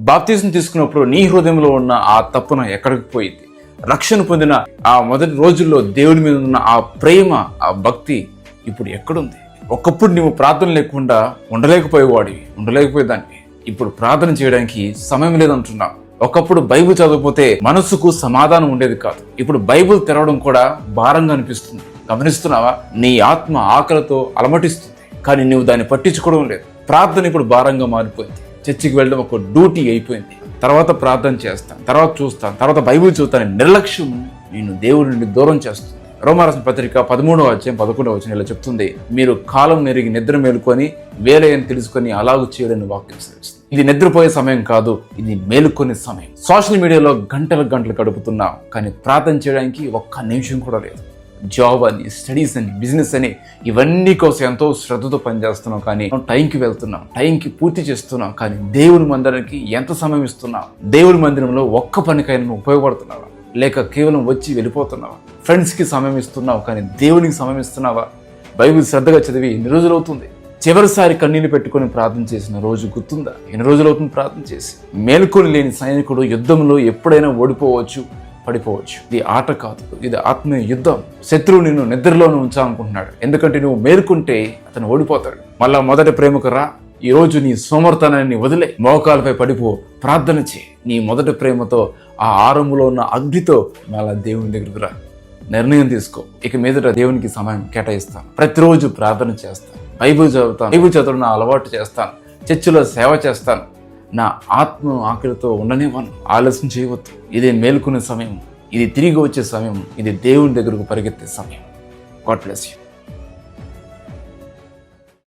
బాప్తిజం తీసుకున్నప్పుడు నీ హృదయంలో ఉన్న ఆ తప్పున ఎక్కడికి పోయింది? రక్షణ పొందిన ఆ మొదటి రోజుల్లో దేవుని మీద ఉన్న ఆ ప్రేమ, ఆ భక్తి ఇప్పుడు ఎక్కడుంది? ఒకప్పుడు నువ్వు ప్రార్థన లేకుండా ఉండలేకపోయేదాన్ని. ఇప్పుడు ప్రార్థన చేయడానికి సమయం లేదంటున్నావు. ఒకప్పుడు బైబిల్ చదవకపోతే మనసుకు సమాధానం ఉండేది కాదు. ఇప్పుడు బైబిల్ తెరవడం కూడా భారంగా అనిపిస్తుంది. గమనిస్తున్నావా? నీ ఆత్మ ఆకలితో అలమటిస్తుంది, కానీ నువ్వు దాన్ని పట్టించుకోవడం లేదు. ప్రార్థన ఇప్పుడు భారంగా మారిపోయింది. చర్చికి వెళ్ళడం ఒక డ్యూటీ అయిపోయింది. తర్వాత ప్రార్థన చేస్తాను, తర్వాత చూస్తాను, తర్వాత బైబిల్ చదువుతాను. నిర్లక్ష్యం నేను దేవుడి నుండి దూరం చేస్తుంది. రోమారాసిన పత్రిక 13వ అధ్యాయం 11వ వచనం ఇలా చెప్తుంది, మీరు కాలం నెరిగి నిద్ర మేలుకొని వేలయని తెలుసుకొని అలాగూ చేయడని వాక్యం సెలవిస్తుంది. ఇది నిద్రపోయే సమయం కాదు, ఇది మేలుకొనే సమయం. సోషల్ మీడియాలో గంటలు గడుపుతున్నాం, కానీ ప్రార్థన చేయడానికి ఒక్క నిమిషం కూడా లేదు. జాబ్ అని, స్టడీస్ అని, బిజినెస్ అని ఇవన్నీ కోసం ఎంతో శ్రద్ధతో పనిచేస్తున్నాం, కానీ టైంకి వెళ్తున్నాం, టైంకి పూర్తి చేస్తున్నాం, కానీ దేవుని మందిరానికి ఎంత సమయం ఇస్తున్నాం? దేవుని మందిరంలో ఒక్క పనికైనా ఉపయోగపడుతున్నావా? లేక కేవలం వచ్చి వెళ్ళిపోతున్నావా? ఫ్రెండ్స్కి సమయం ఇస్తున్నావు, కానీ దేవునికి సమయం ఇస్తున్నావా? బైబిల్ శ్రద్ధగా చదివి ఎన్ని రోజులు అవుతుంది? చివరిసారి కన్నీళ్ళు పెట్టుకొని ప్రార్థన చేసిన రోజు గుర్తుందా? ఎన్ని రోజులు అవుతుంది ప్రార్థన చేసి? మేల్కొని లేని సైనికుడు యుద్ధంలో ఎప్పుడైనా ఓడిపోవచ్చు, పడిపోవచ్చు. ఇది ఆట కాదు, ఇది ఆత్మీయ యుద్ధం. శత్రువు నిన్ను నిద్రలోనే ఉంచాలనుకుంటున్నాడు, ఎందుకంటే నువ్వు మేల్కొంటే అతను ఓడిపోతాడు. మళ్ళా మొదటి ప్రేమకు రా. ఈ రోజు నీ సోమర్థనాన్ని వదిలే, మోకాలపై పడిపో, ప్రార్థన చేయి. నీ మొదటి ప్రేమతో, ఆ ఆరంభంలో ఉన్న అగ్నితో మళ్ళా దేవుని దగ్గరకు రా. నిర్ణయం తీసుకో. ఇక మీదట దేవునికి సమయం కేటాయిస్తాను, ప్రతిరోజు ప్రార్థన చేస్తాను, బైబిల్ చదువుతాను, బైబిల్ చదవడం నా అలవాటు చేస్తాను, చర్చిలో సేవ చేస్తాను. నా ఆత్మ ఆకలితో ఉండనివ్వను. ఆలస్యం చేయవద్దు. ఇదే మేలుకునే సమయం, ఇది తిరిగి వచ్చే సమయం, ఇది దేవుని దగ్గరకు పరిగెత్తే సమయం. God bless you.